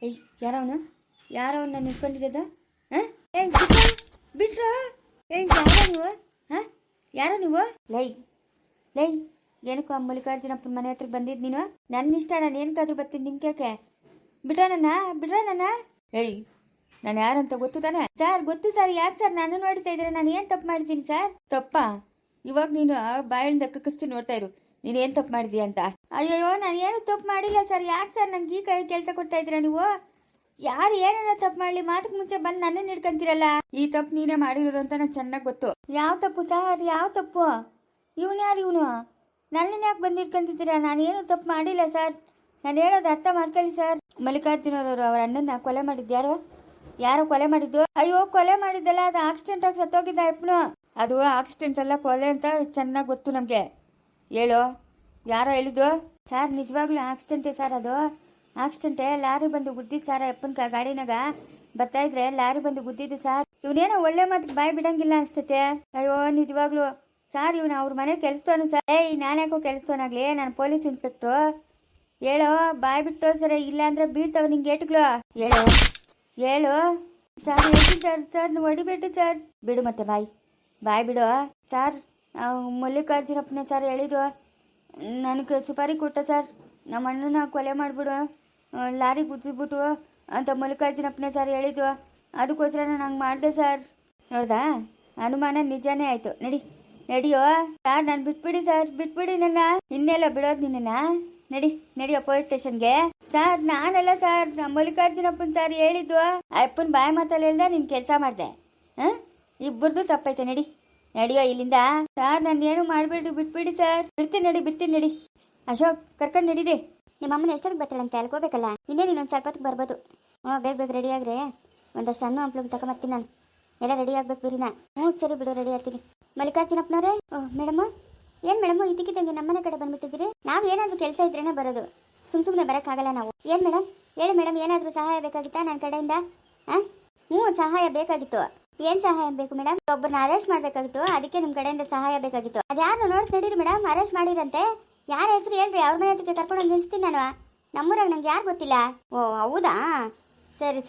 ಏಯ್ ಯಾರವನು ನಾನು ನಿಂತ್ಕೊಂಡಿರೋದ? ಹಾಂ ಏಯ್ ಬಿಟ್ರ ಏಯ್ ಯಾರೋ ನೀವು? ಹಾಂ ಯಾರೋ ನೀವು? ಲೈ ಲೈ ಏನಕ್ಕೂ ಆ ಮಲ್ಲಿಕಾರ್ಜುನಪ್ಪನ ಮನೆ ಹತ್ರಕ್ಕೆ ಬಂದಿದ್ದು ನೀನು? ನನ್ನ ಇಷ್ಟ, ನಾನು ಏನಕ್ಕಾದ್ರೂ ಬರ್ತೀನಿ, ನಿಮ್ಗೆ ಯಾಕೆ? ಬಿಡ್ರ ನನ್ನ ಏಯ್ ನಾನು ಯಾರಂತ ಗೊತ್ತು ತಾನೆ? ಸರ್ ಗೊತ್ತು ಸರ್. ಯಾಕೆ ಸರ್ ನಾನು ನೋಡ್ತಾ ಇದ್ರೆ ನಾನು ಏನು ತಪ್ಪು ಮಾಡಿದ್ದೀನಿ ಸರ್? ತಪ್ಪಾ? ಇವಾಗ ನೀನು ಬಾಯಳಿಂದ ಕಕ್ಕಿಸ್ತೀನಿ, ನೋಡ್ತಾ ಇರು ನೀನು ಏನು ತಪ್ಪು ಮಾಡಿದೀಯ ಅಂತ. ಅಯ್ಯೋ ನಾನು ಏನು ತಪ್ಪು ಮಾಡಿಲ್ಲ ಸರ್. ಯಾಕೆ ಸರ್ ನಂಗೆ ಈ ಕೈ ಕೆಲಸ ಕೊಡ್ತಾ ಇದ್ದೀರಾ ನೀವು? ಯಾರು ಏನಾರ ತಪ್ಪು ಮಾಡಲಿ ಮಾತಕ್ಕೆ ಮುಂಚೆ ಬಂದು ನನ್ನನ್ನು ಹಿಡ್ಕೊಂತೀರಲ್ಲ. ಈ ತಪ್ಪು ನೀನೇ ಮಾಡಿರೋದು ಅಂತ ನಂಗೆ ಚೆನ್ನಾಗಿ ಗೊತ್ತು. ಯಾವ ತಪ್ಪು ಸರ್? ಯಾವ ತಪ್ಪು? ಇವನು ಯಾರು? ಇವನು ನನ್ನನ್ನು ಯಾಕೆ ಬಂದು ಹಿಡ್ಕೊಂತಿದ್ದೀರಾ? ನಾನು ಏನು ತಪ್ಪು ಮಾಡಿಲ್ಲ ಸರ್. ನಾನು ಹೇಳೋದು ಅರ್ಥ ಮಾಡ್ಕೊಳ್ಳಿ ಸರ್. ಮಲ್ಲಿಕಾರ್ಜುನರವರು ಅವರ ಅಣ್ಣನ ಕೊಲೆ ಮಾಡಿದ್ಯಾರೋ? ಯಾರೋ ಕೊಲೆ ಮಾಡಿದ್ದು? ಅಯ್ಯೋ ಕೊಲೆ ಮಾಡಿದ್ದಲ್ಲ, ಅದು ಆಕ್ಸಿಡೆಂಟ್ ಆಗಿ ಸತ್ತೋಗಿದ್ದ ಅಪ್ಪನು. ಅದು ಆಕ್ಸಿಡೆಂಟ್ ಅಲ್ಲ, ಕೊಲೆ ಅಂತ ಚೆನ್ನಾಗಿ ಗೊತ್ತು ನಮಗೆ. ಹೇಳು, ಯಾರೋ ಹೇಳಿದ್ದು? ಸರ್ ನಿಜವಾಗ್ಲೂ ಆಕ್ಸಿಡೆಂಟೇ ಸರ್. ಅದು ಆಕ್ಸಿಡೆಂಟೇ. ಲಾರಿ ಬಂದು ಗುದ್ದಿದ್ದು ಸರ್. ಅಪ್ಪನ ಗಾಡಿನಾಗ ಬರ್ತಾ ಇದ್ರೆ ಲಾರಿ ಬಂದು ಗುದ್ದಿದ್ದು ಸರ್. ಇವನೇನೋ ಒಳ್ಳೆ ಮಾತು ಬಾಯಿ ಬಿಡಂಗಿಲ್ಲ ಅನ್ಸ್ತತೆ. ಅಯ್ಯೋ ನಿಜವಾಗ್ಲೂ ಸರ್, ಇವನು ಅವ್ರ ಮನೆ ಕೆಲಸದವನು ಸರ್. ಏಯ್ ನಾನ್ಯಾಕೋ ಕೆಲಸದವನಾಗ್ಲಿ? ನಾನು ಪೊಲೀಸ್ ಇನ್ಸ್ಪೆಕ್ಟ್ರು. ಹೇಳೋ, ಬಾಯ್ ಬಿಟ್ಟು ಸರ್, ಇಲ್ಲ ಅಂದ್ರೆ ಬೀಳ್ತಾವ ನಿಂಗೆ ಏಟುಗಳು. ಹೇಳು ಹೇಳು ಸರ್. ಹೇಳಿ ಸರ್. ಸರ್ ನೀವು ಹೊಡಿಬೇಡಿ ಸರ್. ಬಿಡು ಮತ್ತೆ ಬಾಯ್ ಬಿಡು ಸರ್. ಮಲ್ಲಿಕಾರ್ಜುನಪ್ಪನೇ ಸರ್ ಹೇಳಿದ್ದು. ನನಗೆ ಸುಪಾರಿ ಕೊಟ್ಟ ಸರ್. ನಮ್ಮ ಅಣ್ಣನ ಕೊಲೆ ಮಾಡಿಬಿಡು, ಲಾರಿ ಗುದ್ದಿಬಿಟ್ಟು ಅಂತ ಮಲ್ಲಿಕಾರ್ಜುನಪ್ಪನೇ ಸರ್ ಹೇಳಿದ್ದು. ಅದಕ್ಕೋಸ್ಕರ ನಾನು ಹಂಗೆ ಮಾಡಿದೆ ಸರ್. ನೋಡ್ದಾ, ಅನುಮಾನ ನಿಜಾನೇ ಆಯಿತು. ನಡಿಯೋ ಸರ್. ನಾನು ಬಿಟ್ಬಿಡಿ ಸರ್, ಬಿಟ್ಬಿಡಿ ನನ್ನ. ಇನ್ನೆಲ್ಲ ಬಿಡೋದು ನಿನ್ನ. ನಡಿಯೋ ಪೊಲೀಸ್ ಸ್ಟೇಷನ್ಗೆ. ಸರ್ ನಾನಲ್ಲ ಸರ್, ಮಲ್ಲಿಕಾರ್ಜುನಪ್ಪನ ಸರ್ ಹೇಳಿದ್ದು. ಅಪ್ಪನ ಬಾಯಿ ಮಾತಲ್ಲಿ ಹೇಳ್ದ ನೀನು ಕೆಲಸ ಮಾಡಿದೆ. ಹಾಂ ಇಬ್ಬರದು ತಪ್ಪೈತೆ. ನಡಿಯೋ ಇಲ್ಲಿಂದ. ಸರ್ ನಾನು ಏನು ಮಾಡಬೇಡಿ, ಬಿಟ್ಬಿಡಿ ಸರ್. ಬಿಡ್ತೀನಿ ನಡಿ. ಅಶೋಕ್ ಕರ್ಕೊಂಡು ನಡೀರಿ. ನಿಮ್ಮ ಅಮ್ಮನ ಎಷ್ಟೊತ್ತಿಗೆ ಬರ್ತಾಳಂತೆ? ಅಲ್ಕೋಬೇಕಲ್ಲ. ಇನ್ನೇನು ಇನ್ನೊಂದು ಸ್ವಲ್ಪ ಹೊತ್ತಿಗೆ ಬರ್ಬೋದು. ಬೇಗ ರೆಡಿ ಆಗ್ರೆ. ಒಂದಷ್ಟು ಹಣ್ಣು ಹಂಪ್ಲಿಗೆ ತಗೊಂಬರ್ತೀನಿ ನಾನು. ಎಲ್ಲ ರೆಡಿ ಆಗ್ಬೇಕು ಬಿರಿನಾ? ಸರಿ ಬಿಡು, ರೆಡಿ ಆಗ್ತೀನಿ. ಮಲ್ಲಿಕಾರ್ಜುನಪ್ಪನವರೇ. ಮೇಡಮ್ ಏನು ಮೇಡಮ್ ಇದಕ್ಕಿದ್ದಂಗೆ ನಮ್ಮನೆ ಕಡೆ ಬಂದ್ಬಿಟ್ಟಿದ್ದೀರಿ? ನಾವು ಏನಾದರೂ ಕೆಲಸ ಇದ್ರೇನೆ ಬರೋದು, ಸುಮ್ಮನೆ ಬರೋಕ್ಕಾಗಲ್ಲ ನಾವು. ಏನು ಮೇಡಮ್ ಹೇಳಿ ಮೇಡಮ್, ಏನಾದರೂ ಸಹಾಯ ಬೇಕಾಗಿತ್ತಾ ನನ್ನ ಕಡೆಯಿಂದ? ಸಹಾಯ ಬೇಕಾಗಿತ್ತು. ಏನು ಸಹಾಯ ಬೇಕು ಮೇಡಮ್? ಒಬ್ಬರನ್ನ ಅರೆಸ್ಟ್ ಮಾಡಬೇಕಾಗಿತ್ತು, ಅದಕ್ಕೆ ನಿಮ್ಮ ಕಡೆಯಿಂದ ಸಹಾಯ ಬೇಕಾಗಿತ್ತು. ಅದು ಯಾರು ನೋಡಿ ನಡೀರಿ ಮೇಡಮ್, ಅರೆಸ್ಟ್ ಮಾಡಿರಂತೆ. ಯಾರ ಹೆಸರು ಹೇಳ್ರಿ, ಅವ್ರ ಮನೆ ಹತ್ರಕ್ಕೆ ಕರ್ಕೊಂಡು ನಿಲ್ಲಿಸ್ತೀನಿ ನಾನು. ನಮ್ಮೂರಾಗ ನಂಗೆ ಯಾರು ಗೊತ್ತಿಲ್ಲ. ಹೌದಾ? ಸರಿ.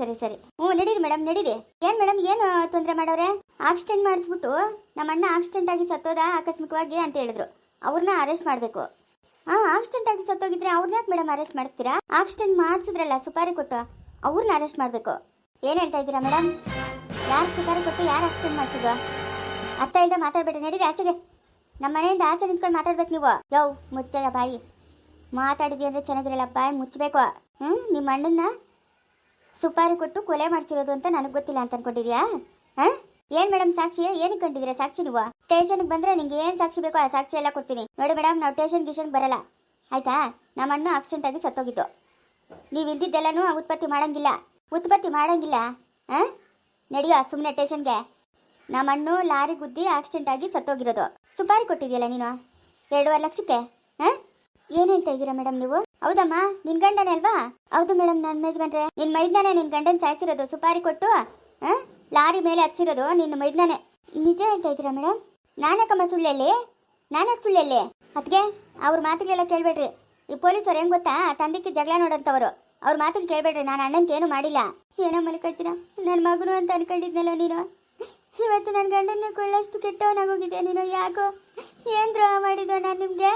ನಡೀರಿ ಮೇಡಮ್, ನಡೀರಿ. ಏನು ಮೇಡಮ್ ಏನು ತೊಂದರೆ ಮಾಡೋರೆ? ಆಕ್ಸಿಡೆಂಟ್ ಮಾಡಿಸ್ಬಿಟ್ಟು ನಮ್ಮ ಅಣ್ಣ ಆಕ್ಸಿಡೆಂಟ್ ಆಗಿ ಸತ್ತೋದ ಆಕಸ್ಮಿಕವಾಗಿ ಅಂತ ಹೇಳಿದ್ರು. ಅವ್ರನ್ನ ಅರೆಸ್ಟ್ ಮಾಡಬೇಕು. ಆಕ್ಸಿಡೆಂಟ್ ಆಗಿ ಸತ್ತೋಗಿದ್ರೆ ಅವ್ರನ್ನ ಯಾಕೆ ಮೇಡಮ್ ಅರೆಸ್ಟ್ ಮಾಡ್ತೀರಾ? ಆಕ್ಸಿಡೆಂಟ್ ಮಾಡಿಸಿದ್ರಲ್ಲ ಸುಪಾರಿ ಕೊಟ್ಟು, ಅವ್ರನ್ನ ಅರೆಸ್ಟ್ ಮಾಡಬೇಕು. ಏನು ಹೇಳ್ತಾ ಇದ್ದೀರಾ ಮೇಡಮ್? ಯಾರು ಸುಪಾರಿ ಕೊಟ್ಟು ಯಾರು ಆಕ್ಸಿಡೆಂಟ್ ಮಾಡಿಸಿದ್ರು? ಅರ್ಥ ಇಲ್ಲದೆ ಮಾತಾಡ್ಬೇಡಿ. ನಡೀರಿ ಆಚೆಗೆ. ನಮ್ಮ ಮನೆಯಿಂದ ಆಚೆ ನಿಂತ್ಕೊಂಡು ಮಾತಾಡ್ಬೇಕು ನೀವು. ಮುಚ್ಚಯ್ಯ ಬಾಯಿ. ಮಾತಾಡಿದ್ವಿ ಅಂದರೆ ಚೆನ್ನಾಗಿರಲ್ಲ, ಬಾಯಿ ಮುಚ್ಚಬೇಕು. ನಿಮ್ಮ ಅಣ್ಣನ್ನ ಸುಪಾರಿ ಕೊಟ್ಟು ಕೊಲೆ ಮಾಡಿಸಿರೋದು ಅಂತ ನನಗೆ ಗೊತ್ತಿಲ್ಲ ಅಂತ ಅನ್ಕೊಂಡಿದ್ಯಾ? ಏನು ಮೇಡಮ್ ಸಾಕ್ಷಿ? ಏನಕ್ಕೆ ಕಂಡಿದ್ದೀರಾ ಸಾಕ್ಷಿ ನೀವು? ಸ್ಟೇಷನ್ಗೆ ಬಂದರೆ ನಿಂಗೆ ಏನು ಸಾಕ್ಷಿ ಬೇಕೋ ಆ ಸಾಕ್ಷಿ ಎಲ್ಲ ಕೊಡ್ತೀನಿ. ನೋಡಿ ಮೇಡಮ್, ನಾವು ಸ್ಟೇಷನ್ಗೆ ಬರಲ್ಲ ಆಯಿತಾ? ನಮ್ಮ ಅಣ್ಣ ಆಕ್ಸಿಡೆಂಟ್ ಆಗಿ ಸತ್ತೋಗಿತ್ತು. ನೀವು ಇಲ್ದಿದ್ದೆಲ್ಲನೂ ಉತ್ಪತ್ತಿ ಮಾಡಂಗಿಲ್ಲ. ನಡಿಯೋ ಸುಮ್ಮನೆ ಸ್ಟೇಷನ್ಗೆ. ನಮ್ಮ ಅಣ್ಣು ಲಾರಿ ಗುದ್ದಿ ಆಕ್ಸಿಡೆಂಟ್ ಆಗಿ ಸತ್ತೋಗಿರೋದು. ಸುಪಾರಿ ಕೊಟ್ಟಿದ್ಯಲ್ಲ ನೀನು 2.5 ಲಕ್ಷಕ್ಕೆ. ಏನು ಹೇಳ್ತಾ ಇದ್ದೀರಾ ಮೇಡಮ್ ನೀವು? ಹೌದಮ್ಮ, ನಿನ್ ಗಂಡನೇ ಅಲ್ವಾ? ಹೌದು ಮೇಡಮ್, ನನ್ನ ಯಜಮಾನ್ರೆ. ನಿನ್ನ ಮೈದ್ನಾನೆ ನಿನ್ನ ಗಂಡನ ಸಾಯಿಸಿರೋದು. ಸುಪಾರಿ ಕೊಟ್ಟು ಲಾರಿ ಮೇಲೆ ಹಚ್ಚಿರೋದು ನಿನ್ನ ಮೈದ್ನಾನೆ. ನಿಜ ಹೇಳ್ತಾ ಇದ್ದೀರಾ ಮೇಡಮ್? ನಾನಕ್ಕಮ್ಮ ಸುಳ್ಳಲ್ಲಿ? ಅದಕ್ಕೆ ಅವ್ರ ಮಾತುಗಳೆಲ್ಲ ಕೇಳಬೇಡ್ರಿ. ಈ ಪೊಲೀಸರು ಹೆಂಗೆ ಗೊತ್ತಾ, ತಂದೆಗೆ ಜಗಳ ನೋಡೋಂಥವ್ರು. ಅವ್ರ ಮಾತನ್ನು ಕೇಳಬೇಡ್ರಿ. ನಾನು ಅಣ್ಣನಿಗೆ ಏನು ಮಾಡಿಲ್ಲ. ಏನೋ ಮಲ್ಲಿಕಾರ್ಜುನ, ನನ್ನ ಮಗನು ಅಂತ ಅನ್ಕೊಂಡಿದ್ನಲ್ಲ ನೀನು. ಇವತ್ತು ನನ್ನ ಗಂಡನ ಕೊಳ್ಳಷ್ಟು ಕೆಟ್ಟವನಾಗೋಗಿದೆ ನೀನು. ಯಾಕೋ ಏನು ದ್ರೋಹ ಮಾಡಿದ್ದು ನಾನು ನಿಮಗೆ?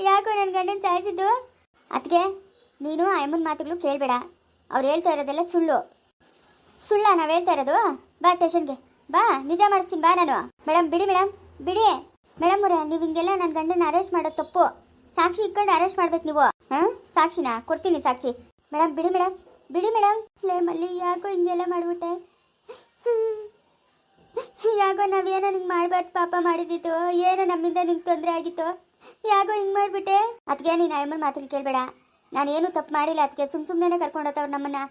ಯಾಕೋ ನನ್ನ ಗಂಡನ ಸಾಯಿಸಿದ್ದು? ಅದಕ್ಕೆ ನೀನು ಆ ಅಮ್ಮನ ಮಾತುಗಳು ಕೇಳಬೇಡ. ಅವ್ರು ಹೇಳ್ತಾ ಇರೋದೆಲ್ಲ ಸುಳ್ಳ ನಾವು ಹೇಳ್ತಾ ಇರೋದು. ಬಾ ಸ್ಟೇಷನ್ಗೆ ಬಾ, ನಿಜ ಮಾಡಿಸ್ತೀನಿ ಬಾ ನಾನು. ಮೇಡಮ್ ಬಿಡಿ ಮೇಡಮ್ ಅವರೇ, ನೀವು ಹಿಂಗೆಲ್ಲ ನನ್ನ ಗಂಡನ ಅರೆಸ್ಟ್ ಮಾಡೋದು ತಪ್ಪು. ಸಾಕ್ಷಿ ಇಟ್ಕೊಂಡು ಅರೆಸ್ಟ್ ಮಾಡ್ಬೇಕು ನೀವು. ಸಾಕ್ಷಿನ ಕೊಡ್ತೀನಿ ಸಾಕ್ಷಿ. ಮೇಡಮ್ ಬಿಡಿ ಮೇಡಮ್. ಲೇ ಮಲ್ಲಿ, ಯಾಕೋ ಹಿಂಗೆಲ್ಲ ಮಾಡ್ಬಿಟ್ಟೆ? ಯಾಕೋ ನಾವೇನೋ ನಿಂಗೆ ಮಾಡಬಾರ್ದು ಪಾಪ ಮಾಡಿದ್ದಿತ್ತು. ಏನೋ ನಮ್ಮಿಂದ ನಿಂಗೆ ತೊಂದರೆ ಆಗಿತ್ತು. ಯಾಕೋ ಹಿಂಗೆ ಮಾಡಿಬಿಟ್ಟೆ? ಅದಕ್ಕೆ ನೀನು ಅಮ್ಮನ ಮಾತಿಗೆ ಕೇಳಬೇಡ. ನಾನೇನು ತಪ್ಪು ಮಾಡಿಲ್ಲ. ಅದಕ್ಕೆ ಸುಮ್ಮನೆ ಕರ್ಕೊಂಡು ಹೋಗ್ತಾವ್ರು ನಮ್ಮನ್ನ.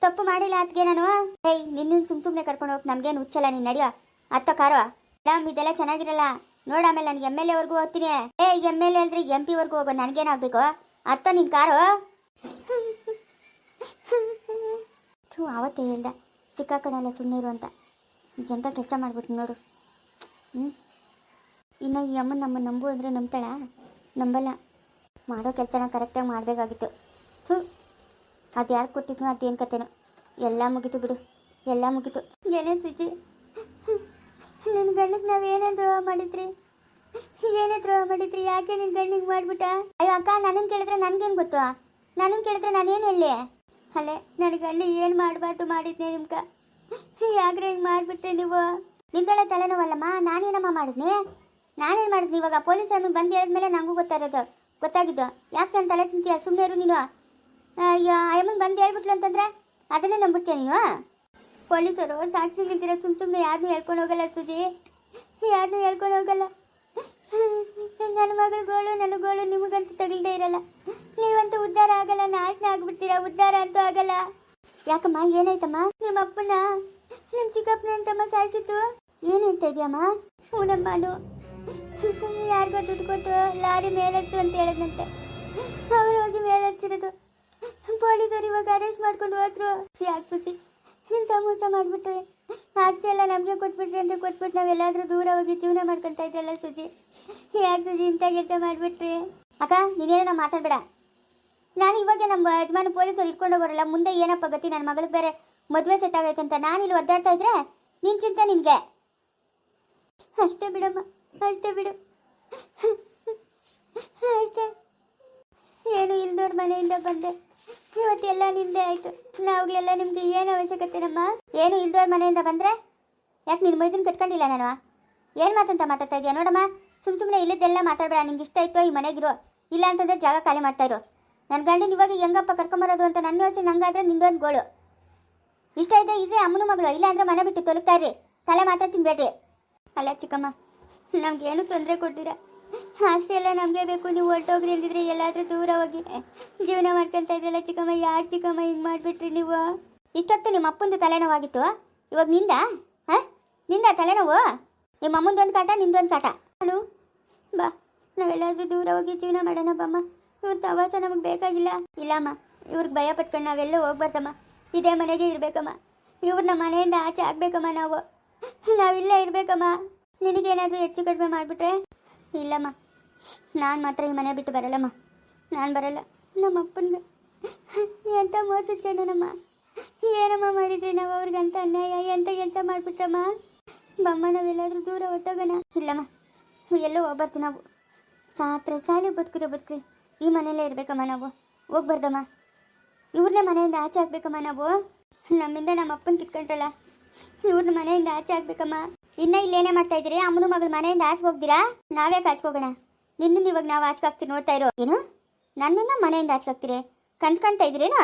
ತಪ್ಪು ಮಾಡಿಲ್ಲ ಅದಕ್ಕೆ ನಾನು. ನಿನ್ನ ಸುಮ್ಮನೆ ಕರ್ಕೊಂಡು ಹೋಗಿ ನಮಗೇನು ಹುಚ್ಚಲ್ಲ. ನೀನು ನಡಿಯೋ ಅತ್ತ ಕಾರೋ. ಮೇಡಮ್ ಇದೆಲ್ಲ ಚೆನ್ನಾಗಿರಲ್ಲ. ನೋಡ, ಆಮೇಲೆ ನನಗೆ MLA ವರ್ಗೂ ಹೋಗ್ತೀನಿ. MLA ಅಲ್ರಿ MP ವರ್ಗೂ ಹೋಗೋ. ನನಗೇನಾಗಬೇಕು? ಅತ್ತ ನಿನ್ನ ಕಾರು. ಅವತ್ತೇ ಹೇಳ್ದ ಸಿಕ್ಕಾಕಡೆಲ್ಲ ಸುಮ್ಮನೆ ಇರು ಅಂತ. ಎಂಥ ಕೆಲಸ ಮಾಡ್ಬಿಟ್ಟು ನೋಡು. ಇನ್ನು ಈ ಅಮ್ಮನ ನಮ್ಮನ್ನು ನಂಬು ಅಂದರೆ ನಂಬ್ತಾಳ? ನಂಬಲ್ಲ. ಮಾಡೋ ಕೆಲಸನ ಕರೆಕ್ಟಾಗಿ ಮಾಡಬೇಕಾಗಿತ್ತು. ಅದು ಯಾರು ಕೊಟ್ಟಿದ್ನೋ ಅದೇನು ಕತೆನೋ ಎಲ್ಲ ಮುಗೀತು ಬಿಡು, ಎಲ್ಲ ಮುಗೀತು. ಏನೇ ಸುಜಿ, ನಿನ್ನ ಗಂಡಕ್ಕೆ ನಾವು ಏನೇ ದ್ರೋಹ ಮಾಡಿದ್ರಿ, ಏನೇ ದ್ರೋಹ ಮಾಡಿದ್ರಿ? ಯಾಕೆ ನಿನ್ನ ಗಂಡಿಗೆ ಮಾಡ್ಬಿಟ್ಟ? ಅಯ್ಯೋ ಅಕ್ಕ, ನನಗೆ ಕೇಳಿದ್ರೆ ನನಗೇನು ಗೊತ್ತು? ನನಗೆ ಕೇಳಿದ್ರೆ ನಾನೇನು ಹೇಳಿ? ಅಲ್ಲೇ ನನ್ನ ಗಂಡ ಏನು ಮಾಡಬಾರ್ದು ಮಾಡಿದ್ನೆ ನಿಮ್ಗೆ, ಯಾಕ್ರೆ ಹಿಂಗೆ ಮಾಡಿಬಿಟ್ರೆ ನೀವು? ನಿಂದೊಳೆ ತಲೆನೋವಲ್ಲಮ್ಮ, ನಾನೇನಮ್ಮ ಮಾಡಿದ್ನಿ? ನಾನೇನು ಮಾಡಿದ್ನಿ? ಇವಾಗ ಪೊಲೀಸ್ ಅಮ್ಮನ ಬಂದು ಹೇಳಿದ್ಮೇಲೆ ನನಗೂ ಗೊತ್ತಾಗಿದ್ದು. ಯಾಕೆ ನನ್ನ ತಲೆ ತಿಂತೀಯ? ಸುಮ್ಮನೆ ಇರು ನೀನು. ಅಯ್ಯೋ ಅಮ್ಮನ ಬಂದು ಹೇಳ್ಬಿಟ್ಲು ಅಂತಂದ್ರೆ ಅದನ್ನೇ ನಂಬಿಡ್ತೀಯ ನೀವು? ಪೊಲೀಸರು ಸಾಕ್ಷಿಗಿಲ್ದಿರ ಸುಮ್ಮನೆ ಯಾರನ್ನೂ ಹೇಳ್ಕೊಂಡು ಹೋಗಲ್ಲ ಸುಜಿ, ಯಾರನ್ನೂ ಹೇಳ್ಕೊಂಡು ಹೋಗಲ್ಲ. ನನ್ನ ಮಗಳ ಗೋಳು ನಿಮಗಂತೂ ತಗಲ್ದೇ ಇರಲ್ಲ. ನೀವಂತೂ ಉದ್ಧಾರ ಆಗಲ್ಲ, ನಾಶನ ಆಗ್ಬಿಡ್ತೀರಾ, ಉದ್ಧಾರ ಅಂತೂ ಆಗಲ್ಲ. ಯಾಕಮ್ಮ, ಏನಾಯ್ತಮ್ಮ? ನಿಮ್ಮ ಅಪ್ಪನ ನಿಮ್ಮ ಚಿಕ್ಕಪ್ಪನ ಅಂತಮ್ಮ ಸಾಯಿಸಿತ್ತು. ಏನು ಹೇಳ್ತಾ ಇದೆಯಮ್ಮ? ಹೂನಮ್ಮನು ಯಾರಿಗೋ ದುಡ್ಡು ಕೊಟ್ಟು ಲಾರಿ ಮೇಲಚ್ಚು ಅಂತ ಹೇಳಿದ್ನಂತೆ. ಅವ್ರು ಹೋಗಿ ಮೇಲಚ್ಚಿರೋದು. ಪೊಲೀಸರು ಇವಾಗ ಅರೆಸ್ಟ್ ಮಾಡ್ಕೊಂಡು ಹೋದ್ರು. ಯಾಕೆ ಸುಸಿ ಇಂಥ ಮೋಸ ಮಾಡಿಬಿಟ್ರೆ? ಆಸ್ತಿ ಎಲ್ಲ ನಮಗೆ ಕೊಟ್ಬಿಟ್ರಿ ಅಂದರೆ ಕೊಟ್ಬಿಟ್ಟು ನಾವೆಲ್ಲಾದರೂ ದೂರ ಹೋಗಿ ಜೀವನ ಮಾಡ್ಕೊತಾ ಇದ್ರಲ್ಲ ಸುಜಿ. ಯಾಕೆ ಸುಜಿ ಇಂಥ ಕೆಲಸ ಮಾಡಿಬಿಟ್ರಿ? ಅಕ್ಕ, ನೀನೇನೋ ಮಾತಾಡಬೇಡ. ನಾನು ಇವಾಗ ನಮ್ಮ ಯಜಮಾನ ಪೊಲೀಸರು ಇಟ್ಕೊಂಡು ಹೋಗೋರಲ್ಲ, ಮುಂದೆ ಏನಪ್ಪ ಗತಿ? ನನ್ನ ಮಗಳಿಗೆ ಬೇರೆ ಮದುವೆ ಸೆಟ್ ಆಗೈತಂತ ನಾನಿಲ್ಲಿ ಒದ್ದಾಡ್ತಾ ಇದ್ರೆ ನಿನ್ನ ಚಿಂತೆ ನಿನಗೆ. ಅಷ್ಟೇ ಬಿಡಮ್ಮ, ಅಷ್ಟೇ ಬಿಡು, ಅಷ್ಟೇ. ಏನು ಇಲ್ದವ್ರ ಮನೆಯಿಂದ ಬಂದೆ, ಇವತ್ತೆಲ್ಲ ನಿಂದೆ ಆಯಿತು. ನಾವುಗಳೆಲ್ಲ ನಿಮ್ಗೆ ಏನು ಅವಶ್ಯಕತೆ ನಮ್ಮ? ಏನು ಇಲ್ದವ್ರ ಮನೆಯಿಂದ ಬಂದರೆ ಯಾಕೆ ನಿನ್ನ ಮೈದನ್ ಕಟ್ಕೊಂಡಿಲ್ಲ ನಾನು? ಏನು ಮಾತಂತ ಮಾತಾಡ್ತಾ ಇದೆಯಾ? ನೋಡಮ್ಮ, ಸುಮ್ಮನೆ ಇಲ್ಲದೆಲ್ಲ ಮಾತಾಡಬೇಡ. ನಿಂಗೆ ಇಷ್ಟ ಆಯಿತು ಈ ಮನೆಗಿರೋ, ಇಲ್ಲ ಅಂತಂದರೆ ಜಾಗ ಖಾಲಿ ಮಾಡ್ತಾಯಿರು. ನನ್ನ ಗಂಡನ ಇವಾಗ ಹೆಂಗಪ್ಪ ಕರ್ಕೊಂಬರೋದು ಅಂತ ನನ್ನ ಯೋಚನೆ. ನಂಗಾದ್ರೆ ನಿಂದೊಂದು ಗೋಳು. ಇಷ್ಟ ಇದ್ದರೆ ಇದ್ರೆ ಅಮ್ಮನ ಮಗಳು, ಇಲ್ಲ ಅಂದರೆ ಮನೆ ಬಿಟ್ಟು ತೊಲಗ್ತಾ ಇರ್ರಿ. ತಲೆ ಮಾತ್ರ ತಿನ್ಬೇಡ್ರಿ. ಅಲ್ಲ ಚಿಕ್ಕಮ್ಮ, ನಮಗೇನು ತೊಂದರೆ ಕೊಡ್ತೀರಾ? ಆಸ್ತಿ ಎಲ್ಲ ನಮಗೆ ಬೇಕು, ನೀವು ಹೊರಟೋಗ್ರಿ ಅಂದಿದ್ರೆ ಎಲ್ಲಾದರೂ ದೂರ ಹೋಗಿ ಜೀವನ ಮಾಡ್ಕೊತಾ ಇದ್ರಲ್ಲ ಚಿಕ್ಕಮ್ಮ. ಯಾಕೆ ಚಿಕ್ಕಮ್ಮ ಹಿಂಗೆ ಮಾಡಿಬಿಟ್ರಿ ನೀವು? ಇಷ್ಟೊತ್ತು ನಿಮ್ಮ ಅಪ್ಪಂದು ತಲೆನೋವಾಗಿತ್ತು, ಇವಾಗ ನಿಂದ? ಹಾಂ, ನಿಂದ ತಲೆನೋವು? ನಿಮ್ಮ ಅಮ್ಮಂದು ಒಂದು ಕಾಟ, ನಿಂದೊಂದು ಕಾಟ. ನಾನು ಬಾ, ನಾವೆಲ್ಲಾದರೂ ದೂರ ಹೋಗಿ ಜೀವನ ಮಾಡೋಣ ಬಮ್ಮ. ಇವ್ರ ಸವಾಸ ನಮಗೆ ಬೇಕಾಗಿಲ್ಲ. ಇಲ್ಲಮ್ಮ, ಇವ್ರಿಗೆ ಭಯ ಪಟ್ಕೊಂಡು ನಾವೆಲ್ಲ ಹೋಗ್ಬಾರ್ದಮ್ಮ. ಇದೇ ಮನೆಗೆ ಇರಬೇಕಮ್ಮ. ಇವ್ರನ್ನ ಮನೆಯಿಂದ ಆಚೆ ಆಗ್ಬೇಕಮ್ಮ. ನಾವಿಲ್ಲೇ ಇರಬೇಕಮ್ಮ. ನಿನಗೇನಾದರೂ ಹೆಚ್ಚು ಕಡಿಮೆ ಮಾಡಿಬಿಟ್ರೆ? ಇಲ್ಲಮ್ಮ, ನಾನು ಮಾತ್ರ ಈ ಮನೆ ಬಿಟ್ಟು ಬರಲ್ಲಮ್ಮ. ನಾನು ಬರಲ್ಲ. ನಮ್ಮ ಅಪ್ಪನಿಗೆ ಎಂಥ ಮೋಸ ಜನನಮ್ಮ. ಏನಮ್ಮ ಮಾಡಿದ್ರಿ ನಾವು ಅವ್ರಿಗಂತ ಅನ್ಯಾಯ? ಎಂಥ ಕೆಲಸ ಮಾಡಿಬಿಟ್ರಮ್ಮ. ಬಮ್ಮ, ನಾವೆಲ್ಲಾದರೂ ದೂರ ಹೊಟ್ಟೋಗೋಣ. ಇಲ್ಲಮ್ಮ, ಎಲ್ಲೋ ಹೋಗ್ಬಾರ್ದು ನಾವು. ಸಾತ್ರೆ ಸಾಲಿ ಬದುಕ್ರಿ ಈ ಮನೆಯಲ್ಲೇ ಇರಬೇಕಮ್ಮ. ನಾವು ಹೋಗ್ಬಾರ್ದಮ್ಮ. ಇವ್ರನ್ನೇ ಮನೆಯಿಂದ ಆಚೆ ಆಗ್ಬೇಕಮ್ಮ. ನಾವು ನಮ್ಮಿಂದ ನಮ್ಮ ಅಪ್ಪನ ಕಿತ್ಕೊಂಡ್ರಲ್ಲ, ಇವ್ರನ್ನ ಮನೆಯಿಂದ ಆಚೆ ಆಗ್ಬೇಕಮ್ಮ. ಇನ್ನ ಇಲ್ಲೇನೇ ಮಾಡ್ತಾ ಇದ್ದೀರಿ? ಅಮ್ಮನ ಮಗಳು ಮನೆಯಿಂದ ಆಚೆ ಹೋಗ್ತೀರಾ? ನಾವ್ಯಾಕೆ ಆಚೆ ಹೋಗೋಣ? ನಿನ್ನ ಇವಾಗ ನಾವು ಆಚೆ ಹಾಕ್ತೀವಿ, ನೋಡ್ತಾ ಇರೋ. ಏನು ನನ್ನನ್ನು ಮನೆಯಿಂದ ಆಚೆ ಹಾಕ್ತೀರಿ? ಕನ್ಸು ಕಾಣ್ತಾ ಇದ್ದೀರೇನು?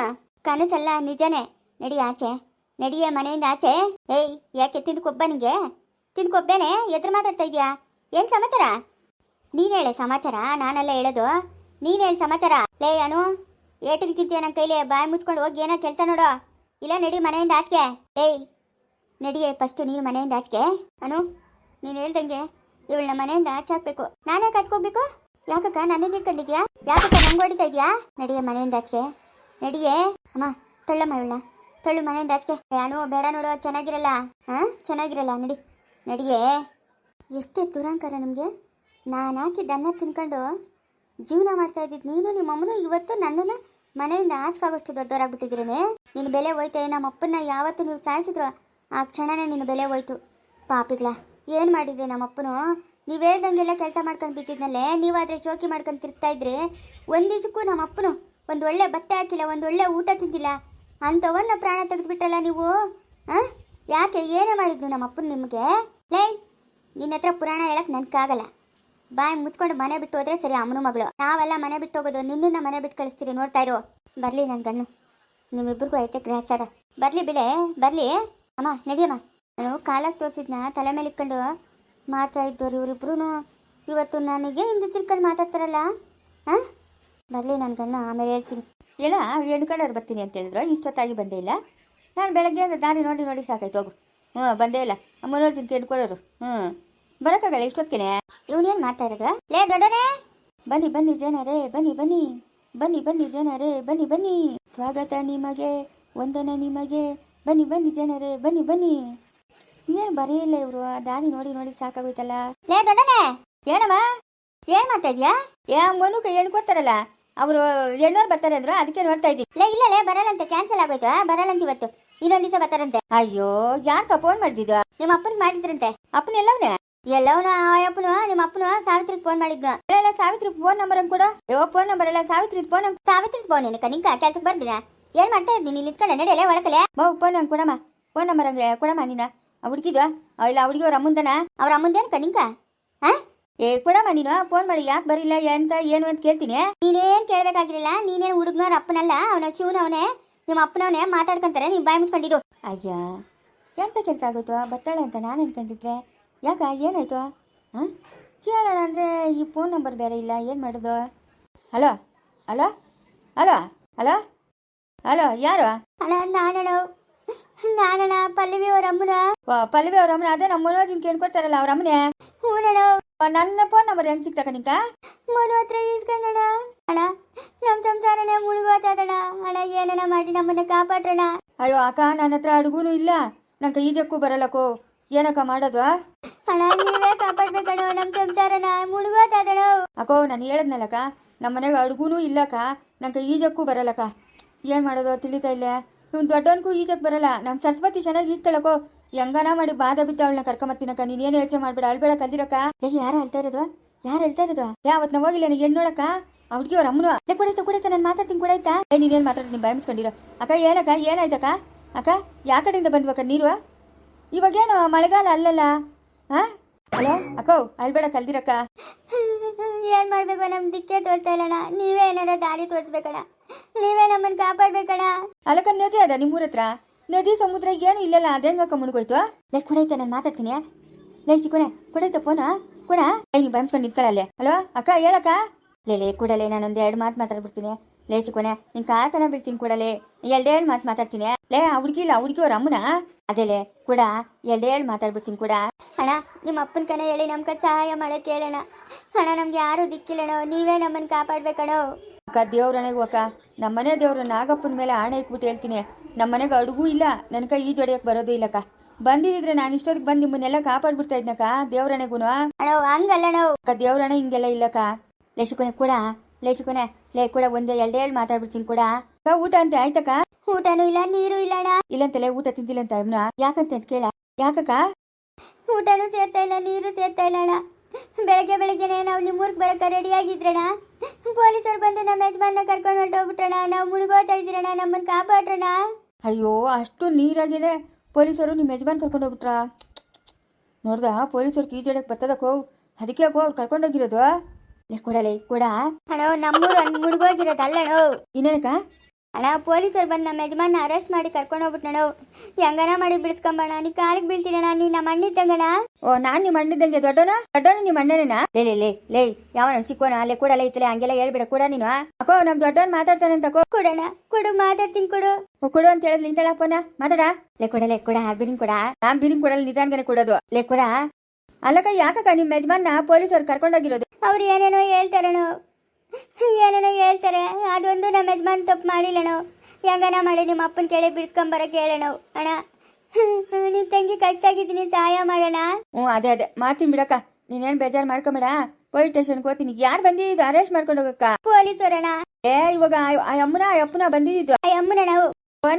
ಕನಸಲ್ಲ, ನಿಜನೇ. ನಡಿ ಆಚೆ, ನಡಿಯ ಮನೆಯಿಂದ ಆಚೆ. ಏಯ್, ಯಾಕೆ ತಿಂದ್ಕೊಬ್ಬ? ನಿಂಗೆ ತಿಂದ್ಕೊಬ್ಬೇನೆ? ಎದುರು ಮಾತಾಡ್ತಾ ಇದೆಯಾ? ಏನು ಸಮಾಚಾರ? ನೀನು ಹೇಳೆ ಸಮಾಚಾರ, ನಾನೆಲ್ಲ ಹೇಳೋದು. ನೀನು ಹೇಳಿ ಸಮಾಚಾರ. ಲೇ ಅನು, ಏಟಿಗೆ ತಿಂತೀಯ ನನ್ನ ಕೈಲಿ? ಬಾಯಿ ಮುಚ್ಕೊಂಡು ಹೋಗಿ ಏನೋ ಕೆಲಸ ನೋಡೋ, ಇಲ್ಲ ನಡಿ ಮನೆಯಿಂದ ಆಚೆಗೆ. ಏಯ್ ನಡಿಯೇ, ಫಸ್ಟು ನೀನು ಮನೆಯಿಂದ ಆಚೆಗೆ. ಅನು, ನೀನು ಹೇಳ್ದಂಗೆ ಇವಳನ್ನ ಮನೆಯಿಂದ ಆಚೆ ಹಾಕ್ಬೇಕು. ನಾನೇ ಹಾಚ್ಕೋಗ್ಬೇಕು? ಯಾಕಕ್ಕ ನನ್ನೇನು ಇಟ್ಕೊಂಡಿದ್ಯಾ? ಯಾಕಕ್ಕ ನಂಗೆ ಹೊಡಿತಾ ಇದೆಯಾ? ನಡಿಯೇ ಮನೆಯಿಂದ ಆಚೆಗೆ, ನಡಿಯೇ. ಅಮ್ಮ, ತಳ್ಳಮ್ಮ ಇವಳನ್ನ, ತಳ್ಳು ಮನೆಯಿಂದ ಆಚೆಗೆ. ಅನು ಬೇಡ ನೋಡು, ಚೆನ್ನಾಗಿರಲ್ಲ. ಹಾಂ, ಚೆನ್ನಾಗಿರಲ್ಲ. ನಡಿಯೇ. ಎಷ್ಟೇ ದುರಂಕಾರ ನಮಗೆ. ನಾನು ಹಾಕಿದ್ದ ಅನ್ನ ತಿನ್ಕೊಂಡು ಜೀವನ ಮಾಡ್ತಾ ಇದ್ದಿದ್ದು ನೀನು ನಿಮ್ಮಮ್ಮನು ಇವತ್ತು ನನ್ನನ್ನು ಮನೆಯಿಂದ ಆಚೆಗಾಗೋಷ್ಟು ದೊಡ್ಡವರಾಗ್ಬಿಟ್ಟಿದ್ದೀರೇನೆ. ನಿನ್ನ ಬೆಲೆ ಹೋಯ್ತೆ. ನಮ್ಮ ಅಪ್ಪನ್ನ ಯಾವತ್ತು ನೀವು ಸಾಯಿಸಿದ್ರು ಆ ಕ್ಷಣನೇ ನಿನ್ನ ಬೆಲೆ ಹೋಯ್ತು. ಪಾಪಿಗ್ಲ, ಏನು ಮಾಡಿದ್ರಿ ನಮ್ಮಪ್ಪನು? ನೀವು ಹೇಳ್ದಂಗೆಲ್ಲ ಕೆಲಸ ಮಾಡ್ಕೊಂಡು ಬಿಟ್ಟಿದ್ನಲ್ಲೇ. ನೀವಾದರೆ ಶೋಕಿ ಮಾಡ್ಕೊಂಡು ತಿರ್ಗ್ತಾ ಇದ್ರಿ. ಒಂದು ದಿವಸಕ್ಕೂ ನಮ್ಮ ಅಪ್ಪನು ಒಂದು ಒಳ್ಳೆ ಬಟ್ಟೆ ಹಾಕಿಲ್ಲ, ಒಂದು ಒಳ್ಳೆ ಊಟ ತಿಂದಿಲ್ಲ. ಅಂಥವನ್ನ ಪ್ರಾಣ ತೆಗೆದುಬಿಟ್ಟಲ್ಲ ನೀವು. ಹಾಂ, ಯಾಕೆ? ಏನೇ ಮಾಡಿದ್ನು ನಮ್ಮ ಅಪ್ಪನ ನಿಮಗೆ? ಲೇ, ನಿನ್ನ ಹತ್ರ ಪುರಾಣ ಹೇಳಕ್ಕೆ ನನಗಾಗಲ್ಲ. ಬಾಯಿ ಮುಚ್ಕೊಂಡು ಮನೆ ಬಿಟ್ಟು ಹೋದ್ರೆ ಸರಿ. ಅಮ್ಮನ ಮಗಳು ನಾವೆಲ್ಲ ಮನೆ ಬಿಟ್ಟು ಹೋಗೋದು, ನಿನ್ನನ್ನು ಮನೆ ಬಿಟ್ಟು ಕಳಿಸ್ತೀರಿ. ನೋಡ್ತಾ ಇರು. ಬರಲಿ ನನ್ನ ಗಣ್ಣು, ನಿಮ್ಮಿಬ್ಬರಿಗೂ ಐತೆ ಗ್ರಾಚಾರ. ಬರಲಿ ಬಿಡೆ, ಬರಲಿ. ಅಮ್ಮ ನಡಿಯಮ್ಮ. ನಾನು ಕಾಲಕ್ಕೆ ತೋರಿಸಿದ್ನ ತಲೆ ಮೇಲೆ ಇಟ್ಕೊಂಡು ಮಾಡ್ತಾ ಇದ್ದವ್ರು ಇವರಿಬ್ರು. ಇವತ್ತು ನನಗೆ ಹಿಂದೆ ತಿರ್ಕೊಂಡು ಮಾತಾಡ್ತಾರಲ್ಲ. ಹಾಂ, ಬರಲಿ ನನ್ನ ಗಣ್ಣ, ಆಮೇಲೆ ಹೇಳ್ತೀನಿ. ಎಲ್ಲ ಹೆಣ್ಕಳವ್ರು ಬರ್ತೀನಿ ಅಂತ ಹೇಳಿದ್ರು, ಇಷ್ಟೊತ್ತಾಗಿ ಬಂದೇ ಇಲ್ಲ. ನಾನು ಬೆಳಗ್ಗೆ ದಾರಿ ನೋಡಿ ಸಾಕಾಯ್ತು. ಹೋಗು. ಬಂದೇ ಇಲ್ಲ. ಮನೋಜಿನ ಕೇಳ್ಕೊಳ್ಳೋರು. ಬರೋಕ್ಕಾಗಲ್ಲ ಇಷ್ಟೊತ್ತಿಗೆ. ಇವನೇನು ಮಾಡ್ತಾ ಇರೋದು? ಲೇ ದೊಡ್ಡನೇ, ಬನ್ನಿ ಜನರೇ, ಬನ್ನಿ ಜನರೇ, ಬನ್ನಿ. ಸ್ವಾಗತ ನಿಮಗೆ, ವಂದನೆ ನಿಮಗೆ. ಬನ್ನಿ ಜನರೇ, ಬನ್ನಿ. ಏನು ಬರೆಯಿಲ್ಲ ಇವರು. ದಾರಿ ನೋಡಿ ಸಾಕಾಗೋಯ್ತಲ್ಲ. ಲೇ ದೊಡ್ಡನೇ, ಏನಮ್ಮ ಏನು ಮಾಡ್ತಾ ಇದೀಯಾ? ಮನುಕ ಹೇಳ್ಕೊಡ್ತಾರಲ್ಲ, ಅವರು ಹೆಣ್ಣೋರು ಬರ್ತಾರೆ ಅಂದ್ರು, ಅದಕ್ಕೆ ನೋಡ್ತಾ ಇದ್ದೀನಿ. ಇಲ್ಲ ಬರಲ್ಲಂತೆ, ಕ್ಯಾನ್ಸಲ್ ಆಗೋಯ್ತು, ಬರಲ್ಲಂತ ಇವತ್ತು, ಇನ್ನೊಂದ್ ದಿವಸ ಬರ್ತಾರಂತೆ. ಅಯ್ಯೋ, ಯಾಕ ಫೋನ್ ಮಾಡಿದ್ದು? ನಿಮ್ಮ ಅಪ್ಪನ್ ಮಾಡಿದ್ರಂತೆ. ಅಪ್ಪನ ಎಲ್ಲವನೇ? ಎಲ್ಲವನ ಅಪ್ಪನು ನಿಮ್ಮ ಅಪ್ಪನು ಸಾವಿತ್ರಿಗೆ ಫೋನ್ ಮಾಡಿದ್ನು. ಎಲ್ಲ ಸಾವಿತ್ರಿ ಫೋನ್ ನಂಬರ್ ಕೂಡ. ಫೋನ್ ನಂಬರ್ ಎಲ್ಲ ಸಾವಿತ್ರಿ ಫೋನ್. ಸಾವಿತ್ರಿ ಫೋನ್ ಏನಕ್ಕ ನಿಂಕ ಕೆಲ್ಸಕ್ಕೆ ಬರ್ದಿನ? ಏನ್ ಮಾಡ್ತಾ ಇದ್ದೀನಿ ಇಲ್ಲಿ ಇತ್ಕೊಂಡೆ ನಡೆಯಲೇ ಒಳಕಲೆ? ಫೋನ್ ಹಂಗೆ ಕೊಡಮ್ಮ, ಫೋನ್ ನಂಬರ್ ಹಂಗೆ ಕೊಡಮ್ಮ. ನೀನ ಹುಡುಗಿದ್ವಾ? ಇಲ್ಲ ಹುಡುಗಿ ಅವ್ರ ಅಮ್ಮಂದನ? ಅವ್ರ ಅಮ್ಮಂದೇನಕ್ಕ ನಿಂಕ? ಹಾ ಕೊಡಮ್ಮ, ನೀನು ಫೋನ್ ಮಾಡಿ ಯಾಕೆ ಬರಿಲ್ಲ ಎಂತ ಏನು ಅಂತ ಕೇಳ್ತೀನಿ. ನೀನೇನ್ ಕೇಳ್ಬೇಕಾಗಿರಲಿಲ್ಲ, ನೀನೇನ್ ಹುಡುಗನವ್ರ ಅಪ್ಪನಲ್ಲ, ಅವನ ಶಿವನವನೇ, ನಿಮ್ಮ ಅಪ್ಪನವನೇ ಮಾತಾಡ್ಕೊಂತಾರೆ, ನೀವ್ ಬಾಯಿ ಮುಚ್ಕೊಂಡಿರು. ಅಯ್ಯ, ಎಂತ ಕೆಲಸ ಆಗೋಯ್ತು ಬರ್ತಾಳೆ ಅಂತ ನಾನು ಅನ್ಕೊಂಡಿದ್ರೆ. ಯಾಕ ಏನಾಯ್ತು? ಹಾಂ, ಕೇಳೋಣ ಅಂದರೆ ಈ ಫೋನ್ ನಂಬರ್ ಬೇರೆ ಇಲ್ಲ, ಏನು ಮಾಡೋದು? Hello hello hello hello hello, ಯಾರು? ಅಣ್ಣ ನಾನಣ್ಣ ಪಲ್ಲವಿ ಅವ್ರ ಅಮ್ಮನ. ಪಲ್ಲವಿ ಅವ್ರ ಅಮ್ಮನ? ಅದೇ ನಮ್ಮ ಮನೋಜಿನ ಕೇಳ್ಕೊಡ್ತಾರಲ್ಲ ಅವ್ರ ಅಮ್ಮನೇ. ಹೂನಣ್ಣ. ನನ್ನ ಫೋನ್ ನಂಬರ್ ಹೆಂಗೆ ಸಿಗ್ತಕ್ಕ ನಿಂಕ? ಮನು ಹತ್ರ ಈಸ್ಕೊಂಡಣ. ಅಣ್ಣ ನಮ್ಮ ಸಂಸಾರನೇ ಮುಳುಗೋತದಣ್ಣ. ಅಣ್ಣ ಏನಣ್ಣ ಮಾಡಿ ನಮ್ಮನ್ನ ಕಾಪಾಡ್ರಣ. ಅಯ್ಯೋ ಅಕ್ಕ, ನನ್ನ ಹತ್ರ ಅಡುಗೂನು ಇಲ್ಲ, ನಂಗೆ ಈಜಕ್ಕೂ ಬರಲ್ಲಕ್ಕೋ, ಏನಕ್ಕ ಮಾಡೋದು? ಅಣ್ಣ ನೀವೇ ಕಾಪಾಡ್ಬೇಕಣ್ಣ, ನಮ್ಮ ಸಂಸಾರನ ಮುಳುಗೋತದಣ. ಅಕ್ಕೋ, ನಾನು ಹೇಳದ್ನಲ್ಲಕ್ಕ, ನಮ್ಮ ಮನೆಗೆ ಅಡುಗೂನು ಇಲ್ಲಕ್ಕ, ನಂಗೆ ಈಜಕ್ಕೂ ಬರಲ್ಲಕ್ಕ, ಏನು ಮಾಡೋದು ತಿಳಿತಾ ಇಲ್ಲ. ಇವ್ನು ದೊಡ್ಡವನಿಗೂ ಈಜಕ್ಕೆ ಬರಲ್ಲ. ನಮ್ಮ ಸರಸ್ವತಿ ಚೆನ್ನಾಗಿ ಈಜ್ತಾಳಕ್ಕೋ, ಹೆಂಗನ ಮಾಡಿ ಬಾಧ ಬಿಟ್ಟು ಅವಳನ್ನ ಕರ್ಕೊಂಬತ್ತೀನಕ್ಕ. ನೀನೇನು ಯೋಚನೆ ಮಾಡ್ಬೇಡ, ಅಳ್ಬೇಡ, ಕಲ್ದಿರಕ್ಕ. ಯಾರು ಹೇಳ್ತಾ ಇರೋದು? ಯಾವತ್ತು ನಾವು ಹೋಗಿಲ್ಲ ನನಗೆ ಹೆಣ್ಣು ನೋಡಕ್ಕ, ಅವ್ರಿಗೆ ಅವ್ರ ಅಮ್ಮನು. ಕೊಡೈತಾ ನಾನು ಮಾತಾಡ್ತೀನಿ, ಕೊಡೈತಾ? ನೀನೇನು ಮಾತಾಡ್ತೀನಿ, ಬಾಯಿ ಮುಚ್ಕೊಂಡಿರೋ. ಅಕ್ಕ ಏನಕ್ಕ, ಏನಾಯ್ತಕ್ಕ? ಅಕ್ಕ ಯಾವ ಕಡೆಯಿಂದ ಬಂದ್ವಕ್ಕ ನೀರು? ಇವಾಗೇನು ಮಳೆಗಾಲ ಅಲ್ಲಲ್ಲ? ಹಾಂ, ಹಲೋ ಅಕ್ಕೋ, ಅಳ್ಬೇಡ, ಕಲ್ದಿರಕ್ಕ. ಏನ್ ಮಾಡ್ಬೇಕು, ನಮ್ ದಿಕ್ಕೇ ತೋರ್ತಾ ಇಲ್ಲಣ್ಣ. ನೀವೇ ಏನಾರ ದಾರಿ ತೋರಿಸ್ಬೇಕಣ್ಣ, ನೀವೇ ನಮ್ಮನ್ನ ಕಾಪಾಡ್ಬೇಕಣ್ಣ. ಅಲ್ಲಕ್ಕ ನದಿ ಅದ ನಿಮ್ಮೂರ ಹತ್ರ? ನದಿ ಸಮುದ್ರ ಏನು ಇಲ್ಲಲ್ಲ, ಅದೇಂಗಕ್ಕ ಮುಳುಗೋಯ್ತು? ಕೊಡೈತೆ, ನಾನು ಮಾತಾಡ್ತೀನಿ. ಶಿಕೋನೆ ಕೊಡೈತೆ ಫೋನು ಕೂಡ. ನೀ ಬಂದ್ಕೊಂಡು ನಿಂತ್ಕೊಳ್ಳಲ್ಲೇ. ಹಲೋ ಅಕ್ಕ, ಹೇಳಕ್ಕ. ಲೇ ಕೂಡಲೇ ನಾನೊಂದು 2 ಮಾತು ಮಾತಾಡ್ಬಿಡ್ತೀನಿ. ಶಿಕೋನೆ ನಿನ್ ಕಾಕನ ಬೀಳ್ತೀನಿ ಕೂಡಲೇ. 2 ಮಾತು ಮಾತಾಡ್ತೀನಿ. ಆ ಹುಡುಗಿ ಅವ್ರ ಅಮ್ಮನ? ಅದೇಲೇ ಕೂಡ 2 ಮಾತಾಡ್ಬಿಡ್ತೀನಿ ಕೂಡ. ಅಣ್ಣ ನಿಮ್ಮ ಅಪ್ಪನ ಕನ ಹೇಳಿ ನಮ್ಗ ಸಹಾಯ ಮಾಡಕ್ ಕೇಳೋಣ. ಅಣ್ಣ ನಮ್ಗೆ ಯಾರು ದಿಕ್ಕಿಲ್ಲಣೋ, ನೀವೇ ನಮ್ಮನ್ನ ಕಾಪಾಡ್ಬೇಕಣೋ. ಅಕ್ಕ ದೇವ್ರನೆಗೂ ಅಕ್ಕ, ನಮ್ಮನೆ ದೇವ್ರ ನಾಗಪ್ಪನ ಮೇಲೆ ಆಣೆ ಇಕ್ಬಿಟ್ಟು ಹೇಳ್ತೀನಿ, ನಮ್ಮನೆಗೆ ಅಡುಗೂ ಇಲ್ಲ, ನನ್ನ ಕೈ ಈ ಜೊಡೆಯಕ್ಕೆ ಬರೋದು ಇಲ್ಲಕ್ಕ. ಬಂದಿದ್ರೆ ನಾನು ಇಷ್ಟೊತ್ತಿಗೆ ಬಂದು ನಿಮ್ಮನ್ನೆಲ್ಲ ಕಾಪಾಡ್ಬಿಡ್ತಾ ಇದ್ನಕ್ಕ, ದೇವ್ರನೆಗೂನು. ಅಣ್ಣ ಹಂಗಲ್ಲ ನಾವು ಅಕ್ಕ, ದೇವ್ರಣ ಹಿಂಗೆಲ್ಲ ಇಲ್ಲಕ್ಕ. ಶಿಕೋನೆ ಕೂಡ, ಶಿಕೋನೆ ಕೂಡ ಒಂದೇ 2 ಮಾತಾಡ್ಬಿಡ್ತೀನಿ ಕೂಡ. ಅಕ್ಕ ಊಟ ಅಂತ ಆಯ್ತಕ್ಕ? ಊಟನೂ ಇಲ್ಲ, ನೀರು ಇಲ್ಲ ಅಣ್ಣ. ಇಲ್ಲಂತಲೇ ಊಟ ತಿಂದಿಲ್ಲ ಅಂತ ಅಮ್ಮನ. ಯಾಕಂತ ಕೇಳ. ಯಾಕಕ್ಕ? ಊಟನೂ ಸೇರ್ತಾ ಇಲ್ಲ, ನೀರು ಸೇರ್ತಾ ಇಲ್ಲ ಅಣ್ಣ. ಬೆಳಗ್ಗೆನೆ ನಾವು ನಿಮ್ಮೂರ್ಗೆ ಬರಕ್ಕೆ ರೆಡಿ ಆಗಿದ್ರಣ, ಪೊಲೀಸರು ಬಂದು ನಮ್ಮ ಯಜಮಾನ ಕರ್ಕೊಂಡು ಹೊರಟೋಗ್ಬಿಟ್ರಣ. ನಾವು ಮುಳುಗೋತಾ ಇದ್ದೀರಣ, ನಮ್ಮನ್ನ ಕಾಪಾಡ್ರಣ. ಅಯ್ಯೋ, ಅಷ್ಟು ನೀರಾಗೇನೆ ಪೊಲೀಸರು ನಿಮ್ಮ ಯಜಮಾನ್ ಕರ್ಕೊಂಡು ಹೋಗ್ಬಿಟ್ರ? ನೋಡ್ದ, ಪೊಲೀಸರು ಈಜಾಡಕ್ಕೆ ಬರ್ತದಕ್ಕೋ, ಅದಕ್ಕೆ ಯಾಕೋ ಅವ್ರು ಕರ್ಕೊಂಡೋಗಿರೋದು. ಕೊಡಲೇ ಕೂಡ. ಅಣ್ಣ ನಮ್ಮೂರು ಮುಳುಗೋಗಿರೋದು ಅಲ್ಲಣ್ಣ. ಇನ್ನೇನಕ್ಕ? ಅಣ್ಣ ಪೊಲೀಸರು ಬಂದು ನಮ್ಮ ಯಜಮಾನ ಅರೆಸ್ಟ್ ಮಾಡಿ ಕರ್ಕೊಂಡು ಹೋಗ್ಬಿಟ್ನಣ್ಣ. ಹೆಂಗನ ಮಾಡಿ ಬಿಡಿಸ್ಕೊಂಬಣ್ಣ, ನೀ ಕಾಲಿಗೆ ಬೀಳ್ತೀನಣ್ಣ, ನೀ ನಮ್ಮ ಅಣ್ಣಿದ್ದಂಗಣ. ನಾನ್ ನಿಮ್ಮ ಅಣ್ಣಿದ್ದಂಗೆ? ದೊಡ್ಡೋನ ನಿಮ್ಮ ಅಣ್ಣನೇನಾ? ಲೇ ಯಾವನ ಸಿಕ್ಕೋನ ಅಲ್ಲೇ ಕೂಡಲೇ ಇತ್ತಲೇ, ಹಂಗೆಲ್ಲ ಹೇಳ್ಬೇಡ ಕೂಡ ನೀನು. ಅಕ್ಕೋ, ನಮ್ ದೊಡ್ಡವನ್ ಮಾತಾಡ್ತಾನೆ ಅಂತ. ಕೊಡೋಣ, ಕೊಡು, ಮಾತಾಡ್ತೀನಿ, ಕೊಡು. ಕೊಡು ಅಂತ ಹೇಳಿದ್ ನಿಂತಳ ಫೋನ ಮಾತಾಡ. ಕೊಡಲೇ ಕೂಡ, ಬಿರಿನ್ ಕೊಡ. ನಾನ್ ಬಿರಿನ್ ಕೊಡಲ್ಲ, ನಿಧಾನ್ಗನೆ ಕೊಡೋದು. ಕೂಡ ಅಲ್ಲಕ್ಕ, ಯಾಕಕ್ಕ ನಿಮ್ಮ ಯಜಮಾನ ಪೊಲೀಸರು ಕರ್ಕೊಂಡೋಗಿರೋದು? ಅವ್ರು ಏನೇನೋ ಹೇಳ್ತಾರಣ್ಣು, ಏನೇನೋ ಹೇಳ್ತಾರೆ. ಅದೊಂದು ನಮ್ಮ ಯಜಮಾನ್ ತಪ್ಪು ಮಾಡಿಲ್ಲಣ್ಣು. ಹೆಂಗನ ಮಾಡಿ ನಿಮ್ಮ ಅಪ್ಪನ ಕೇಳಿ ಬಿಡಿಸ್ಕೊಂಬರಕ್ಕೆ ಹೇಳೋಣ. ಅಣ್ಣ ನಿಮ್ಮ ತಂಗಿ ಕಷ್ಟ ಆಗಿದ್ದೀನಿ, ಸಹಾಯ ಮಾಡೋಣ. ಅದೇ ಮಾಡ್ತೀನಿ ಬಿಡಕ್ಕ, ನೀನೇನು ಬೇಜಾರು ಮಾಡ್ಕೊಂಬೇಡ. ಪೊಲೀಸ್ ಸ್ಟೇಷನ್ಗೆ ಹೋಗ್ತೀನಿ. ಯಾರು ಬಂದಿದ್ದು ಅರೆಸ್ಟ್ ಮಾಡ್ಕೊಂಡು ಹೋಗಕ್ಕ? ಪೊಲೀಸರಣ್ಣ. ಇವಾಗ ಅಮ್ಮನ ಬಂದಿದ್ದು? ಅಮ್ಮನಣ್ಣ.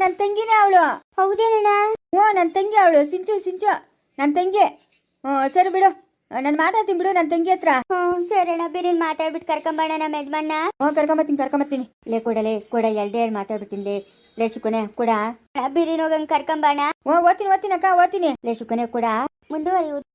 ನನ್ನ ತಂಗಿನೇ ಅವಳು. ಹೌದೇನಣ್ಣ? ನನ್ನ ತಂಗಿ ಅವಳು, ಸಿಂಚು ನನ್ನ ತಂಗಿ. ಸರಿ ಬಿಡು, ನಾನು ಮಾತಾಡ್ತೀನಿ ಬಿಡು ನನ್ನ ತಂಗಿ ಹತ್ರ. ಸರಿ ಅಣ್ಣ, ಬಿರಿನ್ ಮಾತಾಡ್ಬಿಟ್ಟು ಕರ್ಕೊಂಬಣ್ಣ ನಮ್ಮ ಯಜಮಾನ. ಕರ್ಕೊಂಬತ್ತೀನಿ. ಕೂಡ 2 ಮಾತಾಡ್ಬಿಡ್ತೀನಿ. ಶಿಕೋನೆ ಕೂಡ ಬಿರಿನ್ ಹೋಗಂಗ್ ಕರ್ಕೊಂಬಣ್ಣ. ಓದ್ತೀನಿ ಅಕ್ಕ, ಓದ್ತೀನಿ. ಶಿಕೋನೆ ಕೂಡ ಮುಂದುವರಿಯುವುದು.